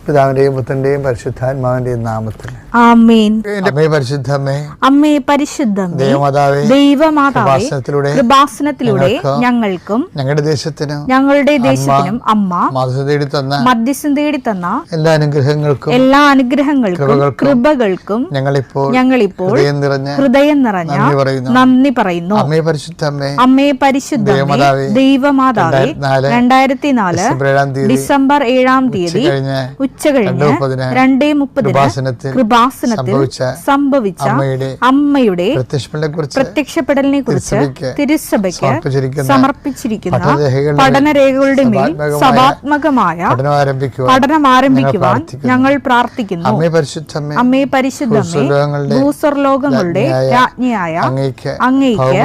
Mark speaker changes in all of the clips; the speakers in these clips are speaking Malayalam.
Speaker 1: പിതാവിന്റെയും പുത്രന്റെയും പരിശുദ്ധാത്മാവിന്റെയും നാമത്തിൽ
Speaker 2: ആമേൻ.
Speaker 1: അമ്മേ പരിശുദ്ധമേ,
Speaker 2: അമ്മേ പരിശുദ്ധമേ, ദൈവമാതാവേ, കൃപാസനത്തിലൂടെ ഞങ്ങൾക്കും ഞങ്ങളുടെ ദേശത്തിനും അമ്മ മധ്യസ്ഥം തേടി തന്ന എല്ലാ അനുഗ്രഹങ്ങൾക്കും കൃപകൾക്കും ഞങ്ങളിപ്പോൾ ഹൃദയം നിറഞ്ഞ നന്ദി പറയുന്നു. അമ്മേ പരിശുദ്ധമേ, ദൈവമാതാവേ, 2004 ഡിസംബർ 7-ാം തീയതി ഉച്ചകഴിഞ്ഞ് 2:30 കൃപാസനത്തിൽ സംഭവിച്ച അമ്മയുടെ പ്രത്യക്ഷപ്പെടലിനെ കുറിച്ച് തിരുസഭയ്ക്ക് സമർപ്പിച്ചിരിക്കുന്ന പഠനരേഖകളുടെ മേൽ സഭാത്മകമായ പഠനം ആരംഭിക്കുവാൻ ഞങ്ങൾ പ്രാർത്ഥിക്കുന്നു. അമ്മേ പരിശുദ്ധമേ, ഭൂസ്വർലോകങ്ങളുടെ രാജ്ഞിയായ അങ്ങേയ്ക്ക്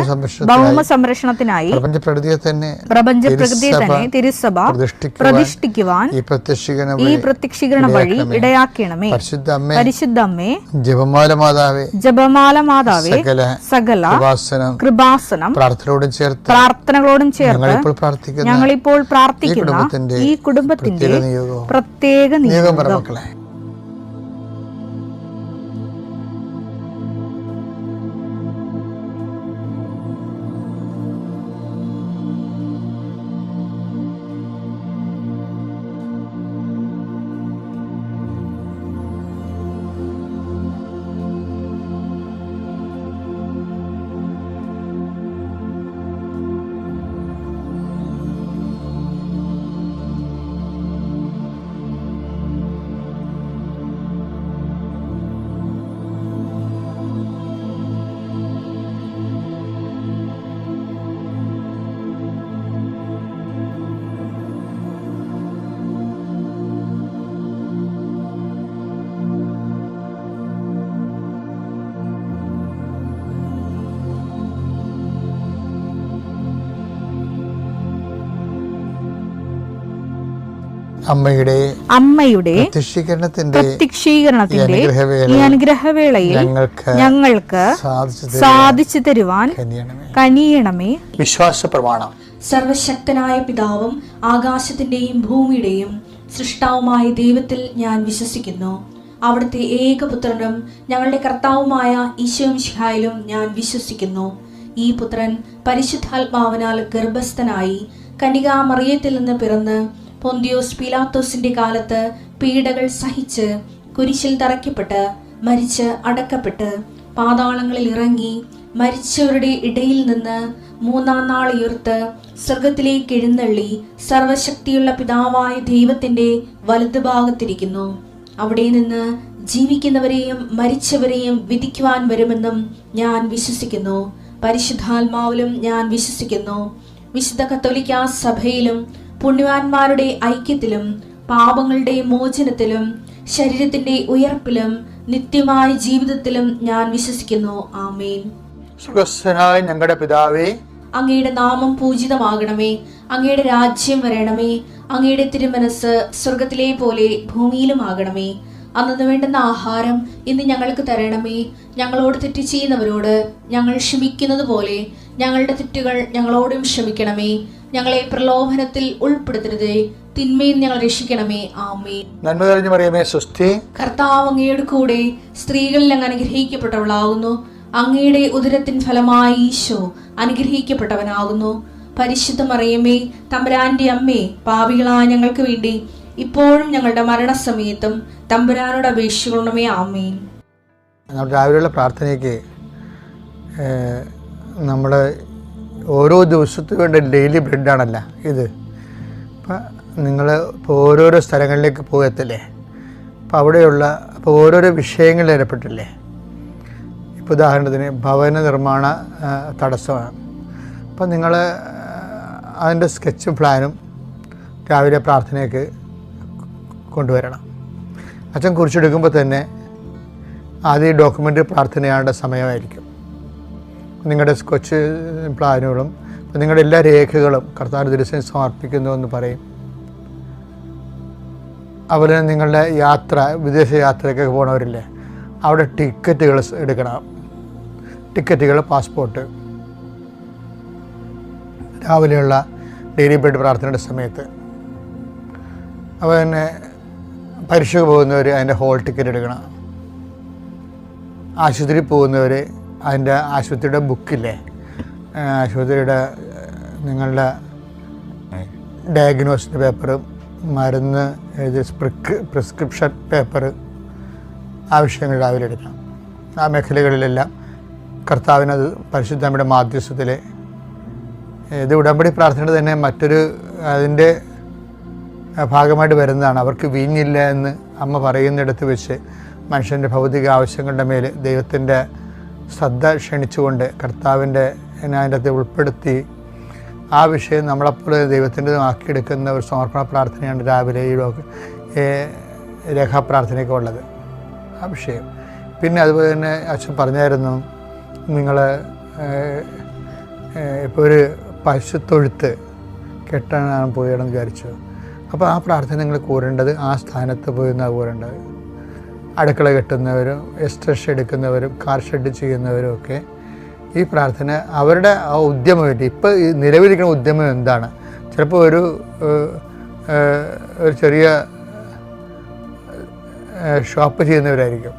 Speaker 2: ഭൗമ സംരക്ഷണത്തിനായി പ്രപഞ്ചപ്രകൃതിയെ തന്നെ തിരുസഭ പ്രതിഷ്ഠിക്കുവാൻ ഈ പ്രത്യക്ഷീകരണ വഴി ഇടയാക്കണമേ. പരിശുദ്ധമ്മേ, ജപമാല മാതാവേ, സകല കൃപാസനം പ്രാർത്ഥനകളോടും ചേർത്ത് ഞങ്ങളിപ്പോൾ പ്രാർത്ഥിക്കുന്ന ഈ കുടുംബത്തിന്റെ പ്രത്യേക നിയോഗം. അമ്മയുടെ പ്രത്യക്ഷീകരണത്തിന്റെ ഈ അനുഗ്രഹവേളയിൽ ഞങ്ങൾക്ക് സാധിച്ചു തരുവാൻ കനിയണമേ.
Speaker 1: വിശ്വാസ പ്രമാണം.
Speaker 3: സർവശക്തനായ പിതാവും ആകാശത്തിന്റെയും ഭൂമിയുടെയും സൃഷ്ടാവുമായ ദൈവത്തിൽ ഞാൻ വിശ്വസിക്കുന്നു. അവിടുത്തെ ഏകപുത്രനും ഞങ്ങളുടെ കർത്താവുമായ ഈശോമിശിഹായിലും ഞാൻ വിശ്വസിക്കുന്നു. ഈ പുത്രൻ പരിശുദ്ധാത്മാവിനാൽ ഗർഭസ്ഥനായി കന്യകാമറിയത്തിൽ നിന്ന് പിറന്ന് പൊന്തിയോസ് പീലാത്തോസിന്റെ കാലത്ത് പീഡകൾ സഹിച്ച് കുരിശിൽ തറയ്ക്കപ്പെട്ട് മരിച്ച് അടക്കപ്പെട്ട് പാതാളങ്ങളിൽ ഇറങ്ങി മരിച്ചവരുടെ ഇടയിൽ നിന്ന് 3-ാം നാൾ ഉയർത്ത് സ്വർഗത്തിലേക്ക് എഴുന്നള്ളി സർവശക്തിയുള്ള പിതാവായ ദൈവത്തിന്റെ വലതുഭാഗത്തിരിക്കുന്നു. അവിടെ നിന്ന് ജീവിക്കുന്നവരെയും മരിച്ചവരെയും വിധിക്കുവാൻ വരുമെന്നും ഞാൻ വിശ്വസിക്കുന്നു. പരിശുദ്ധാത്മാവിലും ഞാൻ വിശ്വസിക്കുന്നു. വിശുദ്ധ കത്തോലിക്കാ സഭയിലും പുണ്യവാന്മാരുടെ ഐക്യത്തിലും പാപങ്ങളുടെ മോചനത്തിലും ശരീരത്തിന്റെ ഉയർപ്പിലും നിത്യമായ ജീവിതത്തിലും ഞാൻ വിശ്വസിക്കുന്നു. ആമേൻ.
Speaker 1: സ്വർഗ്ഗസ്ഥനായ ഞങ്ങളുടെ പിതാവേ,
Speaker 3: അങ്ങയുടെ നാമം പൂജിതമാകണമേ. അങ്ങയുടെ രാജ്യം വരണമേ. അങ്ങയുടെ തിരുമനസ് സ്വർഗത്തിലെ പോലെ ഭൂമിയിലും ആകണമേ. അന്നു വേണ്ടുന്ന ആഹാരം ഇന്ന് ഞങ്ങൾക്ക് തരണമേ. ഞങ്ങളോട് തെറ്റ് ചെയ്യുന്നവരോട് ഞങ്ങൾ ക്ഷമിക്കുന്നത് പോലെ ഞങ്ങളുടെ തെറ്റുകൾ ഞങ്ങളോടും ക്ഷമിക്കണമേ. ഞങ്ങളെ പ്രലോഭനത്തിൽ ഉൾപ്പെടുത്തരുതേ, തിന്മയിൽ ഞങ്ങൾ രക്ഷിക്കണമേ. ആമേൻ.
Speaker 1: നന്മ നിറഞ്ഞ മറിയമേ, സ്വസ്തി.
Speaker 3: കർത്താവ് അങ്ങയുടെ കൂടെ സ്ത്രീകളിൽ അങ്ങ് അനുഗ്രഹിക്കപ്പെട്ടവളാകുന്നു. അങ്ങയുടെ ഉദരത്തിൻ ഫലമായി ഈശോ അനുഗ്രഹിക്കപ്പെട്ടവനാകുന്നു. പരിശുദ്ധ മറിയമേ, തമ്പുരാന്റെ അമ്മേ, പാപികളായ ഞങ്ങൾക്ക് വേണ്ടി ഇപ്പോഴും ഞങ്ങളുടെ മരണസമയത്തും തമ്പുരാനോട് അപേക്ഷിക്കണമേ. ആമേൻ.
Speaker 1: രാവിലെയുള്ള പ്രാർത്ഥനയ്ക്ക് നമ്മൾ ഓരോ ദിവസത്തിന് വേണ്ട ഡെയിലി ബ്രെഡാണല്ല ഇത്. അപ്പം നിങ്ങൾ ഇപ്പോൾ ഓരോരോ സ്ഥലങ്ങളിലേക്ക് പോകത്തില്ലേ, അപ്പോൾ ഓരോരോ വിഷയങ്ങളിൽ ഏർപ്പെട്ടില്ലേ. ഇപ്പോൾ ഉദാഹരണത്തിന് ഭവന നിർമ്മാണ തടസ്സമാണ്. അപ്പം നിങ്ങൾ അതിൻ്റെ സ്കെച്ചും പ്ലാനും രാവിലെ പ്രാർത്ഥനയ്ക്ക് കൊണ്ടുവരണം. അച്ഛൻ കുറിച്ചെടുക്കുമ്പോൾ തന്നെ ആദ്യം ഡോക്യുമെൻ്റ് പ്രാർത്ഥനയാണ്ട സമയമായിരിക്കും. നിങ്ങളുടെ സ്കെച്ച് പ്ലാനുകളും നിങ്ങളുടെ എല്ലാ രേഖകളും കർത്താവിൻ്റെ തിരുസന്നിധിയിൽ സമർപ്പിക്കുന്നു എന്ന് പറയും. അതുപോലെ നിങ്ങളുടെ യാത്ര, വിദേശ യാത്രയ്ക്കൊക്കെ പോകണവരില്ലേ, അവിടെ ടിക്കറ്റുകൾ എടുക്കണം. ടിക്കറ്റുകൾ, പാസ്പോർട്ട്, രാവിലെയുള്ള ഡെയിലി ബ്രെഡ് പ്രാർത്ഥനയുടെ സമയത്ത്. അപ്പോൾ തന്നെ പരീക്ഷയ്ക്ക് പോകുന്നവർ അതിൻ്റെ ഹോൾ ടിക്കറ്റ് എടുക്കണം. ആശുപത്രി പോകുന്നവർ അതിൻ്റെ ആശുപത്രിയുടെ ബുക്കില്ലേ, ആശുപത്രിയുടെ നിങ്ങളുടെ ഡയഗ്നോസിൻ്റെ പേപ്പറ്, മരുന്ന് എഴുതി പ്രിസ്ക്രിപ്ഷൻ പേപ്പറ്, ആ വിഷയങ്ങൾ രാവിലെ എടുക്കണം. ആ മേഖലകളിലെല്ലാം കർത്താവിനത് പരിശുദ്ധമ്മയുടെ മാധ്യസ്ഥത്തിൽ ഇത് ഉടമ്പടി പ്രാർത്ഥനയുടെ തന്നെ മറ്റൊരു അതിൻ്റെ ഭാഗമായിട്ട് വരുന്നതാണ്. അവർക്ക് വീഞ്ഞില്ല എന്ന് അമ്മ പറയുന്നിടത്ത് വെച്ച് മനുഷ്യൻ്റെ ഭൗതിക ആവശ്യങ്ങളുടെ മേൽ ദൈവത്തിൻ്റെ ശ്രദ്ധ ക്ഷണിച്ചുകൊണ്ട് കർത്താവിൻ്റെ അതിൻ്റെ അകത്ത് ഉൾപ്പെടുത്തി ആ വിഷയം നമ്മളെപ്പോലെ ദൈവത്തിൻ്റെ ആക്കിയെടുക്കുന്ന ഒരു സമർപ്പണ പ്രാർത്ഥനയാണ് രാവിലെ ഈ രേഖാപ്രാർത്ഥനയൊക്കെ ഉള്ളത്, ആ വിഷയം. പിന്നെ അതുപോലെ തന്നെ അച്ഛൻ പറഞ്ഞായിരുന്നു, നിങ്ങൾ ഇപ്പോൾ ഒരു പശുത്തൊഴുത്ത് കെട്ടാനാണ് പോയതെന്ന് വിചാരിച്ചു. അപ്പോൾ ആ പ്രാർത്ഥന നിങ്ങൾ കൂരേണ്ടത് ആ സ്ഥാനത്ത് പോയി നിന്നാണ് കൂരേണ്ടത്. അടുക്കള കെട്ടുന്നവരും എക്സ്ട്രാ ഷെഡ് എടുക്കുന്നവരും കാർ ഷെഡ് ചെയ്യുന്നവരും ഒക്കെ ഈ പ്രാർത്ഥന അവരുടെ ആ ഉദ്യമമായിട്ട് ഇപ്പോൾ ഈ നിലവിലിരിക്കുന്ന ഉദ്യമം എന്താണ്? ചിലപ്പോൾ ഒരു ചെറിയ ഷോപ്പ് ചെയ്യുന്നവരായിരിക്കും.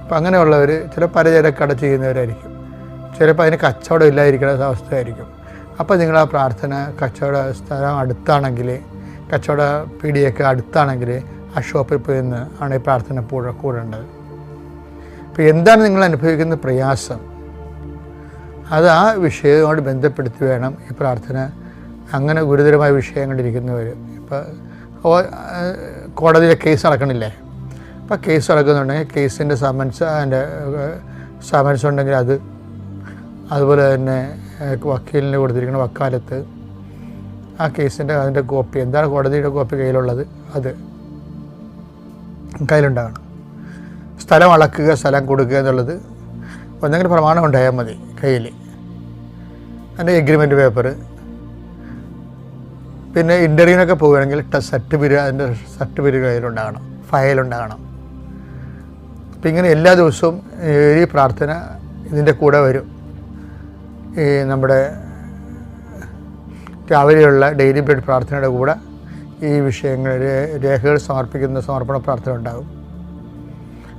Speaker 1: അപ്പം അങ്ങനെയുള്ളവർ ചില പലചരക്കട ചെയ്യുന്നവരായിരിക്കും. ചിലപ്പോൾ അതിന് കച്ചവടം ഇല്ലാതിരിക്കുന്ന അവസ്ഥയായിരിക്കും. അപ്പോൾ നിങ്ങൾ ആ പ്രാർത്ഥന കച്ചവട സ്ഥലം അടുത്താണെങ്കിൽ, കച്ചവട പീടിയൊക്കെ അടുത്താണെങ്കിൽ ആ ഷോപ്പിൽ പോയി നിന്ന് ആണ് ഈ പ്രാർത്ഥന കൂടേണ്ടത്. അപ്പോൾ എന്താണ് നിങ്ങൾ അനുഭവിക്കുന്ന പ്രയാസം, അത് ആ വിഷയവുമായി ബന്ധപ്പെടുത്തി വേണം ഈ പ്രാർത്ഥന. അങ്ങനെ ഗുരുതരമായ വിഷയങ്ങളിരിക്കുന്നവർ, ഇപ്പോൾ കോടതിയിലെ കേസ് നടക്കണില്ലേ, അപ്പോൾ കേസ് നടക്കുന്നുണ്ടെങ്കിൽ കേസിൻ്റെ സമൻസ്, അതിൻ്റെ സമൻസ് ഉണ്ടെങ്കിൽ അത്, അതുപോലെ തന്നെ വക്കീലിന് കൊടുത്തിരിക്കുന്ന വക്കാലത്ത് ആ കേസിൻ്റെ അതിൻ്റെ കോപ്പി, എന്താണ് കോടതിയുടെ കോപ്പി കയ്യിലുള്ളത് അത് കയ്യിലുണ്ടാകണം. സ്ഥലം അളക്കുക, സ്ഥലം കൊടുക്കുക എന്നുള്ളത് ഒന്നെങ്കിലും പ്രമാണം ഉണ്ടായാൽ മതി കയ്യിൽ. അതിൻ്റെ എഗ്രിമെൻറ്റ് പേപ്പർ, പിന്നെ ഇൻ്റർവ്യൂവിനൊക്കെ പോവുകയാണെങ്കിൽ അതിൻ്റെ സർട്ടിഫിക്കറ്റ് കയ്യിലുണ്ടാകണം, ഫയലുണ്ടാകണം. അപ്പം ഇങ്ങനെ എല്ലാ ദിവസവും ഈ പ്രാർത്ഥന ഇതിൻ്റെ കൂടെ വരും. ഈ നമ്മുടെ രാവിലെയുള്ള ഡെയിലി ബ്രെഡ് പ്രാർത്ഥനയുടെ കൂടെ ഈ വിഷയങ്ങൾ രേഖകൾ സമർപ്പിക്കുന്ന സമർപ്പണ പ്രാർത്ഥന ഉണ്ടാകും.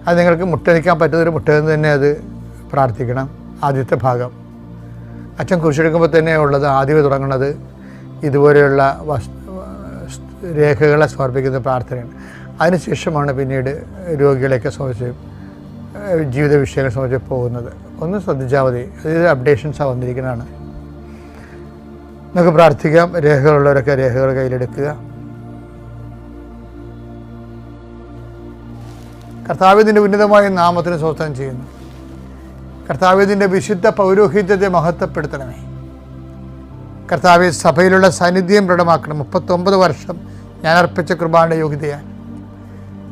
Speaker 1: അത് നിങ്ങൾക്ക് മുട്ടനിക്കാൻ പറ്റുന്നൊരു മുട്ടന്ന് തന്നെ അത് പ്രാർത്ഥിക്കണം. ആദ്യത്തെ ഭാഗം അച്ഛൻ കുരിശെടുക്കുമ്പോൾ തന്നെ ഉള്ളത് ആദ്യമേ തുടങ്ങുന്നത് ഇതുപോലെയുള്ള രേഖകളെ സമർപ്പിക്കുന്ന പ്രാർത്ഥനയാണ്. അതിനുശേഷമാണ് പിന്നീട് രോഗികളെയൊക്കെ സംബന്ധിച്ച് ജീവിത വിഷയങ്ങളെ സംബന്ധിച്ച് പോകുന്നത്. ഒന്ന് ശ്രദ്ധിച്ചാൽ മതി, അതായത് അപ്ഡേഷൻസാണ് വന്നിരിക്കുന്നതാണ്. നമുക്ക് പ്രാർത്ഥിക്കാം. രേഖകളുള്ളവരൊക്കെ രേഖകൾ കയ്യിലെടുക്കുക. കർത്താവിൻ്റെ ഉന്നതമായ നാമത്തിന് സ്തോത്രം ചെയ്യുന്നു. കർത്താവിൻ്റെ വിശുദ്ധ പൗരോഹിത്യത്തെ മഹത്വപ്പെടുത്തണമേ. കർത്താവ് സഭയിലുള്ള സാന്നിധ്യം ദൃഢമാക്കണം. 39 വർഷം ഞാൻ അർപ്പിച്ച കൃപാന്റെ യോഗ്യതയാൽ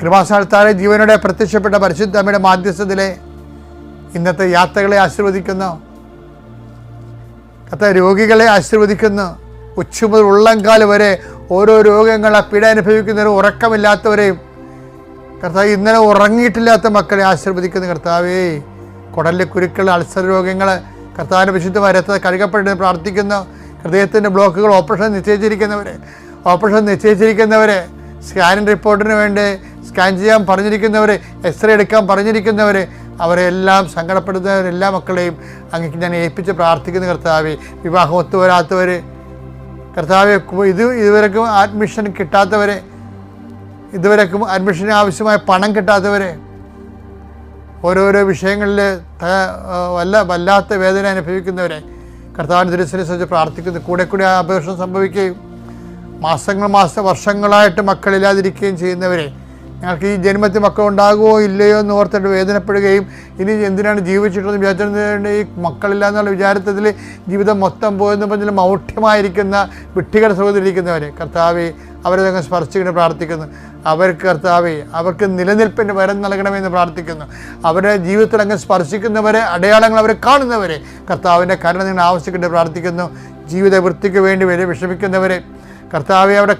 Speaker 1: കൃപാസ്ഥാനത്താലെ ജീവനോടെ പ്രത്യക്ഷപ്പെട്ട പരിശുദ്ധ അമ്മയുടെ മാധ്യസ്ഥത്തിലെ ഇന്നത്തെ യാത്രകളെ ആശീർവദിക്കുന്നു. കർത്താവ് രോഗികളെ ആശീർവദിക്കുന്നു. ഉച്ച മുതൽ ഉള്ളംകാല് വരെ ഓരോ രോഗങ്ങളെ പീഡ അനുഭവിക്കുന്നവരും ഉറക്കമില്ലാത്തവരെയും കർത്താവ് ഇന്നലെ ഉറങ്ങിയിട്ടില്ലാത്ത മക്കളെ ആശീർവദിക്കുന്ന കർത്താവേ, കുടലിലെ കുരുക്കൾ, അൾസർ രോഗങ്ങൾ കർത്താവിൻ്റെ വിശുദ്ധമായ രക്തത്തെ കഴുകപ്പെടുന്ന പ്രാർത്ഥിക്കുന്നു. ഹൃദയത്തിൻ്റെ ബ്ലോക്കുകൾ ഓപ്പറേഷൻ നിശ്ചയിച്ചിരിക്കുന്നവരെ സ്കാനിങ് റിപ്പോർട്ടിന് വേണ്ടി സ്കാൻ ചെയ്യാൻ പറഞ്ഞിരിക്കുന്നവർ, എക്സ്റേ എടുക്കാൻ പറഞ്ഞിരിക്കുന്നവർ, അവരെല്ലാം സങ്കടപ്പെടുന്നവരെല്ലാ മക്കളെയും അങ്ങേക്ക് ഞാൻ ഏൽപ്പിച്ച് പ്രാർത്ഥിക്കുന്ന കർത്താവേ. വിവാഹം ഒത്തുവരാത്തവർ കർത്താവെ, ഇതുവരെക്കും അഡ്മിഷൻ കിട്ടാത്തവരെ, ഇതുവരെക്കും അഡ്മിഷന് ആവശ്യമായ പണം കിട്ടാത്തവരെ, ഓരോരോ വിഷയങ്ങളിൽ വല്ലാത്ത വേദന അനുഭവിക്കുന്നവരെ കർത്താവിൻ്റെ തിരുസന്നിധിയിൽ പ്രാർത്ഥിക്കുന്നു. കൂടെ ആ അപേക്ഷ സംഭവിക്കുകയും വർഷങ്ങളായിട്ട് മക്കളില്ലാതിരിക്കുകയും ചെയ്യുന്നവരെ, ഞങ്ങൾക്ക് ഈ ജന്മത്തിൽ മക്കൾ ഉണ്ടാകുമോ ഇല്ലയോ എന്ന് ഓർത്തിട്ട് വേദനപ്പെടുകയും ഇനി എന്തിനാണ് ജീവിച്ചിട്ടെന്ന് വിചാരിച്ചത്, ഈ മക്കളില്ല എന്നുള്ള വിചാരത്തിൽ ജീവിതം മൊത്തം പോയെന്ന് പറഞ്ഞാൽ മൗഢ്യമായിരിക്കുന്ന വിഡ്ഢികളുടെ സഹോദരിയിരിക്കുന്നവരെ കർത്താവെ, അവരെ അങ്ങ് സ്പർശിക്കുന്ന പ്രാർത്ഥിക്കുന്നു. അവർക്ക് കർത്താവെ, അവർക്ക് നിലനിൽപ്പിൻ്റെ വരം നൽകണമെന്ന് പ്രാർത്ഥിക്കുന്നു. അവരുടെ ജീവിതത്തിൽ അങ്ങ് സ്പർശിക്കുന്നവരെ, അടയാളങ്ങൾ അവരെ കാണുന്നവരെ കർത്താവിൻ്റെ കരുണ നിങ്ങൾ ആവശ്യപ്പെട്ട് പ്രാർത്ഥിക്കുന്നു. ജീവിത വൃത്തിക്ക് വേണ്ടി വിഷമിക്കുന്നവരെ കർത്താവെ, അവിടെ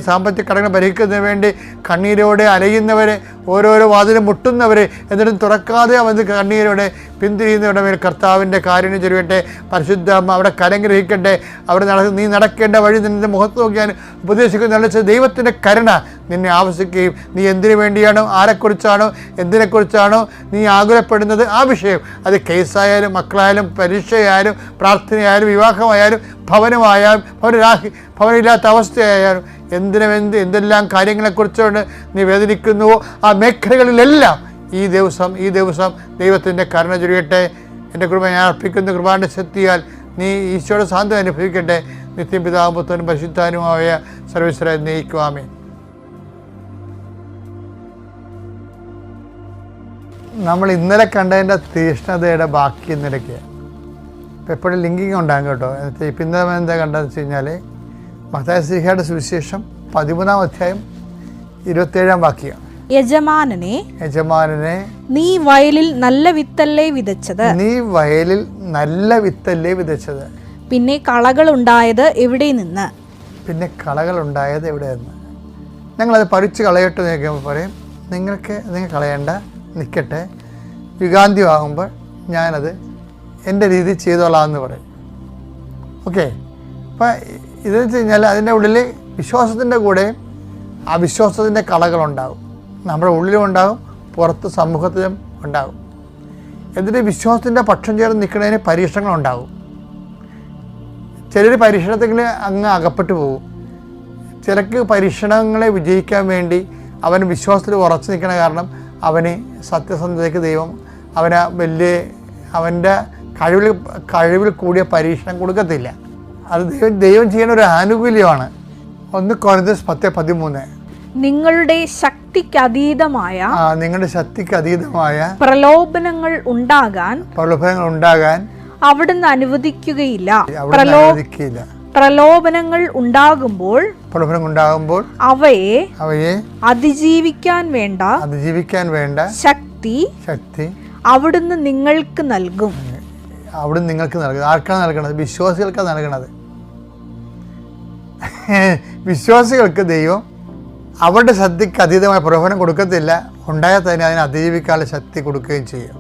Speaker 1: സാമ്പത്തിക കടങ്ങൾ പരിഹരിക്കുന്നതിന് വേണ്ടി കണ്ണീരോടെ അലയുന്നവരെ, ഓരോരോ വാതിലും മുട്ടുന്നവരെ, എന്നിട്ടും തുറക്കാതെ അവന് കണ്ണീരോടെ പിന്തിരിയുന്നവരുടെ മേൽ കർത്താവിൻ്റെ കാരുണ്യം ചൊരിയട്ടെ. പരിശുദ്ധ അവിടെ കരഗ്രഹിക്കട്ടെ. അവിടെ നീ നടക്കേണ്ട വഴി നിന്റെ മുഖത്ത് നോക്കിയാൽ ഉപദേശിക്കുന്ന ദൈവത്തിൻ്റെ കരുണ നിന്നെ ആവശ്യിക്കുകയും നീ എന്തിനു വേണ്ടിയാണോ, ആരെക്കുറിച്ചാണോ, എന്തിനെക്കുറിച്ചാണോ നീ ആകുലപ്പെടുന്നത് ആ വിഷയം, അത് കേസായാലും, മക്കളായാലും, പരീക്ഷയായാലും, പ്രാർത്ഥനയായാലും, വിവാഹമായാലും, ഭവനമായാലും, ഭവനമില്ലാത്ത അവസ്ഥയായാലും, എന്തെല്ലാം കാര്യങ്ങളെക്കുറിച്ചുകൊണ്ട് നീ വേദനിക്കുന്നുവോ ആ മേഖലകളിലെല്ലാം ഈ ദിവസം ദൈവത്തിൻ്റെ കരുണ ചൊരിയട്ടെ. എൻ്റെ കൃപ ഞാൻ അർപ്പിക്കുന്ന കൃപാന്റെ ശക്തിയാൽ നീ ഈശോയുടെ സാന്ത്വനം അനുഭവിക്കട്ടെ. നിത്യം പിതാവും പുത്രനും പരിശുദ്ധാനുമായ സർവീശ്വര നയിക്കുവാമേ. നമ്മൾ ഇന്നലെ കണ്ടതിൻ്റെ തീഷ്ണതയുടെ ബാക്കി ഇന്നലേക്ക് ഇപ്പം എപ്പോഴും ലിങ്കിങ് ഉണ്ടാകും കേട്ടോ. ഇപ്പം ഇന്നലെ എന്താ കണ്ടതെന്ന് വെച്ച് കഴിഞ്ഞാൽ മത്തായി ശ്ലീഹായുടെ സുവിശേഷം 13-ാം അധ്യായം 27-ാം വാക്യം. യജമാനനെ നീ വയലിൽ നല്ല വിത്തല്ലേ വിതച്ചത്,
Speaker 2: പിന്നെ കളകൾ ഉണ്ടായത് എവിടെ നിന്ന്?
Speaker 1: ഞങ്ങളത് പറിച്ച് കളയട്ടെ നോക്കുമ്പോൾ പറയും, നിങ്ങൾ കളയണ്ട, നിൽക്കട്ടെ, യുഗാന്ത്യമാകുമ്പോൾ ഞാനത് എൻ്റെ രീതി ചെയ്തോളാം എന്ന് പറയും. ഓക്കെ, അപ്പം ഇതെന്ന് വെച്ച് കഴിഞ്ഞാൽ അതിൻ്റെ ഉള്ളിൽ വിശ്വാസത്തിൻ്റെ കൂടെ അവിശ്വാസത്തിൻ്റെ കളകളുണ്ടാകും. നമ്മുടെ ഉള്ളിലും ഉണ്ടാകും, പുറത്ത് സമൂഹത്തിലും ഉണ്ടാകും. എന്നിട്ട് വിശ്വാസത്തിൻ്റെ പക്ഷം ചേർന്ന് നിൽക്കുന്നതിന് പരീക്ഷണങ്ങളുണ്ടാകും. ചിലർ പരീക്ഷണത്തിൽ അങ്ങ് അകപ്പെട്ടു പോകും. ചിലർക്ക് പരീക്ഷണങ്ങളെ വിജയിക്കാൻ വേണ്ടി അവൻ വിശ്വാസത്തിൽ ഉറച്ചു നിൽക്കുന്ന കാരണം അവന് സത്യസന്ധതയ്ക്ക് ദൈവം അവൻ്റെ കഴിവിൽ കൂടിയ പരീക്ഷണം കൊടുക്കത്തില്ല. അത് ദൈവം ചെയ്യുന്ന ഒരു ആനുകൂല്യമാണ്. 1 കൊരിന്ത്യർ 10:13
Speaker 2: നിങ്ങളുടെ ശക്തിക്ക് അതീതമായ
Speaker 1: പ്രലോഭനങ്ങൾ ഉണ്ടാകാൻ
Speaker 2: അവിടുന്ന് അനുവദിക്കുകയില്ല. പ്രലോഭനങ്ങൾ ഉണ്ടാകുമ്പോൾ അവയെ അതിജീവിക്കാൻ വേണ്ട ശക്തി അവിടുന്ന് നിങ്ങൾക്ക് നൽകും.
Speaker 1: ആർക്കാണ് നൽകണത്? വിശ്വാസികൾക്കാണ് നൽകണത്. വിശ്വാസികൾക്ക് ദൈവം അവരുടെ ശക്തിക്ക് അതീതമായ പ്രലോഭനം കൊടുക്കത്തില്ല, ഉണ്ടായാൽ തന്നെ അതിനെ അതിജീവിക്കാനുള്ള ശക്തി കൊടുക്കുകയും ചെയ്യും.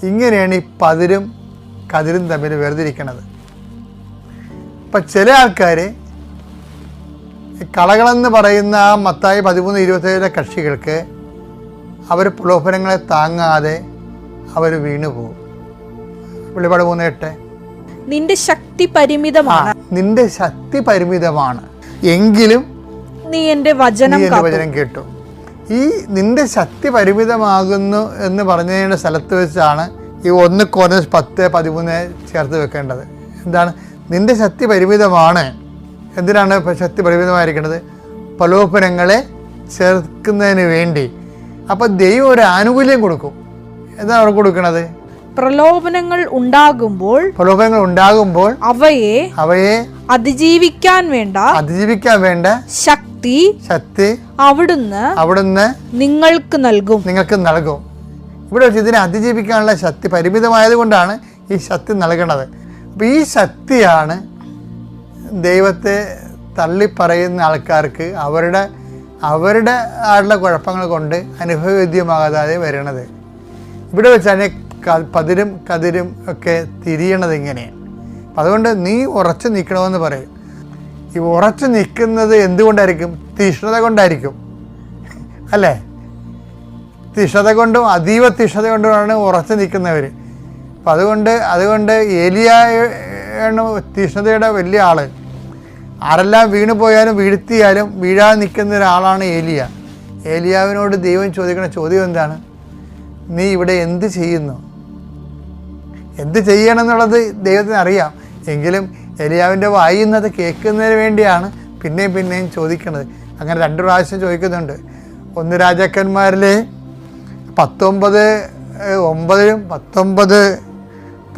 Speaker 1: ഇങ്ങനെയാണ് ഈ പതിരും കതിരും തമ്മിൽ വേർതിരിക്കണത്. ഇപ്പം ചില ആൾക്കാർ കളകളെന്ന് പറയുന്ന ആ മത്തായി 13:27 കക്ഷികൾക്ക് അവർ പ്രലോഭനങ്ങളെ താങ്ങാതെ അവർ വീണുപോകും. വെളിപാട് 3:8
Speaker 2: നിന്റെ ശക്തി പരിമിതമാണ്,
Speaker 1: എങ്കിലും
Speaker 2: നീ എൻ്റെ വചനം
Speaker 1: കേട്ടു. ഈ നിന്റെ ശക്തി പരിമിതമാകുന്നു എന്ന് പറഞ്ഞതിൻ്റെ സ്ഥലത്ത് വെച്ചാണ് ഈ 1 കൊരിന്ത്യർ 10:13 ചേർത്ത് വെക്കേണ്ടത്. എന്താണ് നിന്റെ ശക്തി പരിമിതമാണ്? എന്തിനാണ് ശക്തി പരിമിതമായിരിക്കുന്നത്? പ്രലോഭനങ്ങളെ ചേർക്കുന്നതിന് വേണ്ടി. അപ്പം ദൈവം ഒരു ആനുകൂല്യം കൊടുക്കും. എന്താണ് അവിടെ കൊടുക്കുന്നത്?
Speaker 2: പ്രലോഭനങ്ങൾ ഉണ്ടാകുമ്പോൾ
Speaker 1: അവയെ
Speaker 2: അതിജീവിക്കാൻ വേണ്ട ശക്തി അവിടുന്ന് നിങ്ങൾക്ക് നൽകും.
Speaker 1: ഇവിടെ വെച്ച് ഇതിനെ അതിജീവിക്കാനുള്ള ശക്തി പരിമിതമായത് കൊണ്ടാണ് ഈ ശക്തി നൽകണത്. അപ്പം ഈ ശക്തിയാണ് ദൈവത്തെ തള്ളിപ്പറയുന്ന ആൾക്കാർക്ക് അവരുടെ ആളുടെ കുഴപ്പങ്ങൾ കൊണ്ട് അനുഭവവേദ്യമാകാതെ വരണത്. ഇവിടെ വെച്ചാണ് പതിരും കതിരും ഒക്കെ തിരിയണത് ഇങ്ങനെയാണ്. അപ്പം അതുകൊണ്ട് നീ ഉറച്ചു നിൽക്കണമെന്ന് പറയും. ഈ ഉറച്ചു നിൽക്കുന്നത് എന്തുകൊണ്ടായിരിക്കും? തീഷ്ണത കൊണ്ടായിരിക്കും, അല്ലേ? തീഷ്ണത കൊണ്ടും അതീവ തീഷ്ണത കൊണ്ടുമാണ് ഉറച്ചു നിൽക്കുന്നവർ. അപ്പം അതുകൊണ്ട് ഏലിയാണ് തീഷ്ണതയുടെ വലിയ ആള്. ആരെല്ലാം വീണു പോയാലും വീഴ്ത്തിയാലും വീഴാതെ നിൽക്കുന്ന ഒരാളാണ് ഏലിയാവിനോട് ദൈവം ചോദിക്കുന്ന ചോദ്യം എന്താണ്? നീ ഇവിടെ എന്ത് ചെയ്യുന്നു? എന്ത് ചെയ്യണം എന്നുള്ളത് ദൈവത്തിന് അറിയാം. എങ്കിലും ഏലിയാവിൻ്റെ വായിന്നത് കേൾക്കുന്നതിന് വേണ്ടിയാണ് പിന്നെയും ചോദിക്കുന്നത്. അങ്ങനെ 2 പ്രാവശ്യം ചോദിക്കുന്നുണ്ട്. 1 രാജാക്കന്മാരിലെ 19:9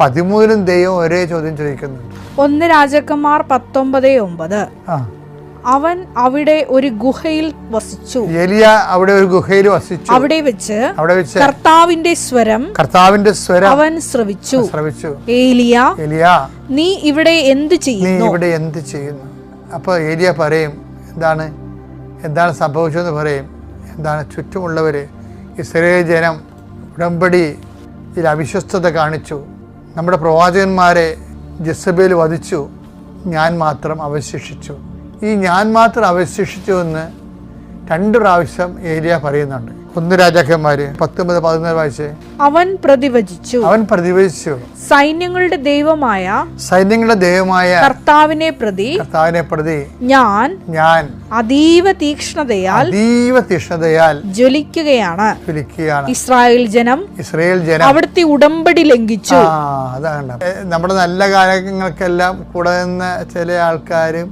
Speaker 1: 19:13 ദൈവം ഒരേ ചോദ്യം ചോദിക്കുന്നുണ്ട്.
Speaker 2: 1 രാജാക്കന്മാർ 19:9 അവൻ അവിടെ ഒരു ഗുഹയിൽ വസിച്ചു.
Speaker 1: ഏലിയ അവിടെ ഒരു ഗുഹയിൽ വസിച്ചു.
Speaker 2: അവിടെ വെച്ച് കർത്താവിന്റെ സ്വരം അവൻ ശ്രവിച്ചു. ഏലിയ നീ ഇവിടെ എന്ത് ചെയ്യുന്നു?
Speaker 1: അപ്പോൾ ഏലിയ പറയും, എന്താണ് സംഭവിച്ചതെന്ന് പറയും. എന്താണ് ചുറ്റുമുള്ളവർ, ഇസ്രായേൽ ജനം ഉടമ്പടിയിൽ അവിശ്വസ്തത കാണിച്ചു, നമ്മുടെ പ്രവാചകന്മാരെ ജെസബേൽ വധിച്ചു, ഞാൻ മാത്രം അവശേഷിച്ചു. ഈ ഞാൻ മാത്രം അവശേഷിച്ചു എന്ന് 2 പ്രാവശ്യം ഏലിയ പറയുന്നുണ്ട്. 1 രാജാക്കന്മാർ 19-14 വായിച്ചേ.
Speaker 2: അവൻ പ്രതിവചിച്ചു സൈന്യങ്ങളുടെ ദൈവമായ കർത്താവിനെ പ്രതി ഞാൻ അതീവ തീക്ഷ്ണതയാൽ ജ്വലിക്കുകയാണ്. ഇസ്രായേൽ ജനം അവിടുത്തെ ഉടമ്പടി ലംഘിച്ചു.
Speaker 1: അതാണ് നമ്മുടെ നല്ല കാര്യങ്ങൾക്കെല്ലാം കൂടെ നിന്ന ചില ആൾക്കാരും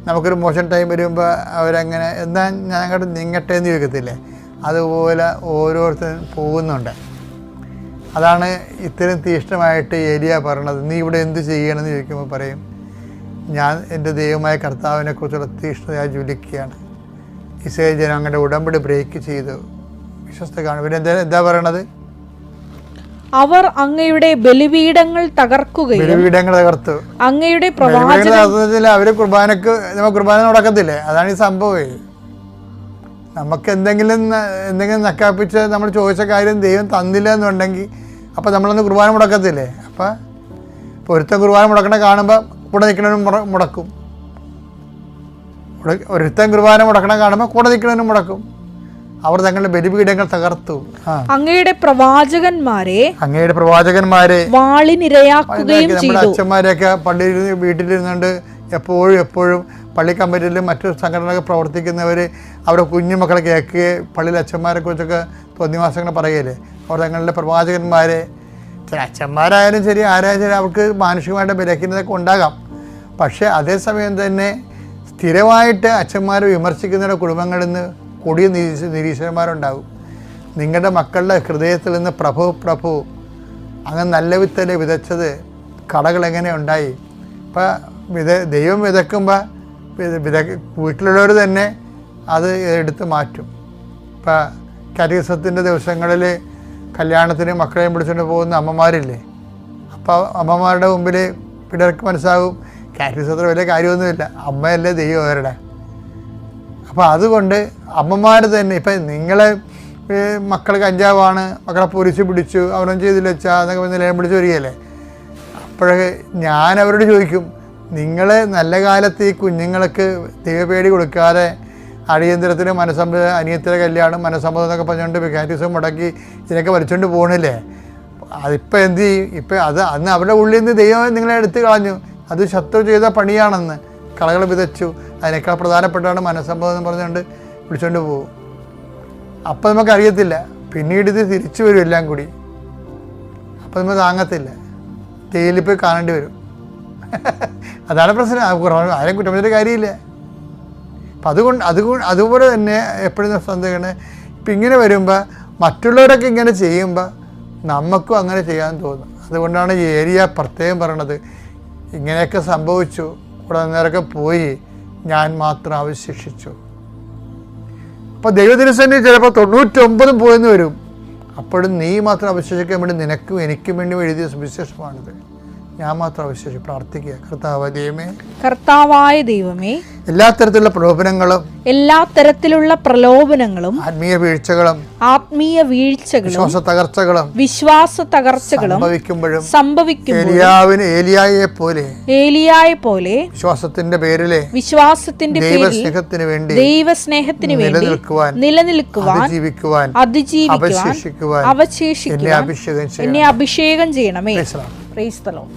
Speaker 1: നമുക്കൊരു മോശം ടൈം വരുമ്പോൾ അവരങ്ങനെ എന്താ ഞാൻ അങ്ങോട്ട് നീങ്ങട്ടെ എന്ന് ചോദിക്കത്തില്ലേ, അതുപോലെ ഓരോരുത്തരും പോകുന്നുണ്ട്. അതാണ് ഇത്രയും തീഷ്ണമായിട്ട് ഏലിയ പറയണത്. നീ ഇവിടെ എന്ത് ചെയ്യണമെന്ന് ചോദിക്കുമ്പോൾ പറയും, ഞാൻ എൻ്റെ ദൈവമായ കർത്താവിനെ കുറിച്ചുള്ള തീഷ്ണതയായി ജ്വലിക്കുകയാണ്. ഇസ്രായേൽ ജനം അങ്ങനെ ഉടമ്പടി ബ്രേക്ക് ചെയ്തു, വിശ്വസ്ത കാണും. പിന്നെ എന്താ പറയണത്?
Speaker 2: അവർ അങ്ങയുടെ ബലിപീഠങ്ങൾ തകർത്തു. അങ്ങയുടെ
Speaker 1: അവര് കുർബാന നടക്കത്തില്ലേ? അതാണ് ഈ സംഭവം. നമുക്ക് എന്തെങ്കിലും നക്കാപ്പിച്ച് നമ്മൾ ചോദിച്ച കാര്യം ദൈവം തന്നില്ല എന്നുണ്ടെങ്കിൽ അപ്പം നമ്മളൊന്ന് കുർബാന മുടക്കത്തില്ലേ? അപ്പം ഒരുത്തൻ കുർബാന മുടക്കണ കാണുമ്പോൾ കൂടെ നിൽക്കണവനും മുടക്കും, ഒരുത്തൻ കുർബാന മുടക്കണ കാണുമ്പോൾ കൂടെ നിൽക്കണവനും മുടക്കും. അവർ തങ്ങളുടെ ബലിപീഠങ്ങൾ തകർത്തു.
Speaker 2: അങ്ങയുടെ പ്രവാചകന്മാരെ
Speaker 1: വാളിനിരയാക്കുകയും ചെയ്തു. നമ്മുടെ അച്ഛന്മാരെയൊക്കെ പള്ളിയിൽ വീട്ടിലിരുന്നുകൊണ്ട് എപ്പോഴും പള്ളി കമ്മിറ്റിയിലും മറ്റു സംഘടനകളൊക്കെ പ്രവർത്തിക്കുന്നവർ അവരുടെ കുഞ്ഞുമക്കളെ കേൾക്കുകയും പള്ളിയിലെ അച്ഛന്മാരെ കുറിച്ചൊക്കെ തോന്നിവാസങ്ങൾ പറയുകയില്ലേ. അവർ തങ്ങളുടെ പ്രവാചകന്മാരെ, ചില അച്ഛന്മാരായാലും ശരി ആരായാലും ശരി, അവർക്ക് മാനുഷികമായിട്ട് ബലഹീനതയൊക്കെ ഉണ്ടാകാം. പക്ഷേ അതേസമയം തന്നെ സ്ഥിരമായിട്ട് അച്ഛന്മാരെ വിമർശിക്കുന്നവരുടെ കുടുംബങ്ങളിൽ നിന്ന് കൊടിയ നിരീശ്വരന്മാരുണ്ടാകും. നിങ്ങളുടെ മക്കളുടെ ഹൃദയത്തിൽ നിന്ന് പ്രഭു അങ്ങനെ നല്ല വിത്തല്ലേ വിതച്ചത്, കടകൾ എങ്ങനെ ഉണ്ടായി? ഇപ്പം ദൈവം വിതക്കുമ്പോൾ വീട്ടിലുള്ളവർ തന്നെ അത് എടുത്ത് മാറ്റും. ഇപ്പം കാറ്റഗിസത്തിൻ്റെ ദിവസങ്ങളിൽ കല്യാണത്തിന് മക്കളെയും പിടിച്ചുകൊണ്ട് പോകുന്ന അമ്മമാരില്ലേ, അപ്പോൾ അമ്മമാരുടെ മുമ്പിൽ പിള്ളേർക്ക് മനസ്സാകും കാറ്റഗിസത്തിൽ വലിയ കാര്യമൊന്നുമില്ല, അമ്മയല്ലേ ദൈവം അവരുടെ. അപ്പോൾ അതുകൊണ്ട് അമ്മമാർ തന്നെ, ഇപ്പം നിങ്ങളെ മക്കൾ കഞ്ചാവാണ്, മക്കളെ പൊരിച്ച് പിടിച്ചു, അവരൊന്നും ചെയ്തില്ല വെച്ചാൽ എന്നൊക്കെ നിലയം പിടിച്ച് വരികയല്ലേ. അപ്പോഴൊക്കെ ഞാൻ അവരോട് ചോദിക്കും, നിങ്ങൾ നല്ല കാലത്ത് ഈ കുഞ്ഞുങ്ങൾക്ക് ദൈവപേടി കൊടുക്കാതെ അടിയന്തരത്തിന് അനിയത്തിൻ്റെ കല്യാണം മനസ്സമ്മതം എന്നൊക്കെ പറഞ്ഞുകൊണ്ട് കാറ്റഗിസം മുടക്കി ഇതിനൊക്കെ വലിച്ചുകൊണ്ട് പോകണില്ലേ? അതിപ്പോൾ എന്ത് ചെയ്യും? ഇപ്പം അന്ന് അവരുടെ ഉള്ളിൽ നിന്ന് ദൈവം നിങ്ങളെ എടുത്ത് കളഞ്ഞു. അത് ശത്രു ചെയ്ത പണിയാണെന്ന് കളകൾ വിതച്ചു. അതിനേക്കാൾ പ്രധാനപ്പെട്ടാണ് മനസ്സമ്മതം എന്ന് പറഞ്ഞുകൊണ്ട് വിളിച്ചുകൊണ്ട് പോകും. അപ്പം നമുക്കറിയത്തില്ല, പിന്നീട് ഇത് തിരിച്ചു വരും എല്ലാം കൂടി. അപ്പം നമ്മൾ താങ്ങത്തില്ല, ജയിലിൽ പോയി കാണേണ്ടി വരും. അതാണ് പ്രശ്നം. ആരെയും കുറ്റം ചെയ്തിട്ട് കാര്യമില്ല. അപ്പം അതുപോലെ തന്നെ എപ്പോഴും സന്ദേഹമാണ്. ഇപ്പം ഇങ്ങനെ വരുമ്പോൾ മറ്റുള്ളവരൊക്കെ ഇങ്ങനെ ചെയ്യുമ്പോൾ നമുക്കും അങ്ങനെ ചെയ്യാൻ തോന്നും. അതുകൊണ്ടാണ് ഈ ഏരിയ പ്രത്യേകം പറയണത്, ഇങ്ങനെയൊക്കെ സംഭവിച്ചു, കൂടെ നേരൊക്കെ പോയി, ഞാൻ മാത്രം അവശേഷിച്ചു. അപ്പോൾ ദൈവദിനസന്നിധി ചിലപ്പോൾ 99 പോയെന്ന് വരും. അപ്പോഴും നീ മാത്രം അവശേഷിക്കാൻ വേണ്ടി നിനക്കും എനിക്കും വേണ്ടി എഴുതിയ സുവിശേഷമാണിത്. ഞാൻ മാത്രം അവശേഷിച്ച് പ്രാർത്ഥിക്കുക. കർത്താവായ ദൈവമേ, എല്ലാ തരത്തിലുള്ള പ്രലോഭനങ്ങളും ആത്മീയ വീഴ്ചകളും വിശ്വാസ തകർച്ചകളും സംഭവിക്കുമ്പോഴും ഏലിയായെ പോലെ വിശ്വാസത്തിന്റെ പേരിലെ ദൈവസ്നേഹത്തിന് വേണ്ടി നിലനിൽക്കുവാൻ അതിജീവിക്കുവാൻ അവശേഷിക്കുവാൻ എന്നെ അഭിഷേകം ചെയ്യണമേ. Praise the Lord.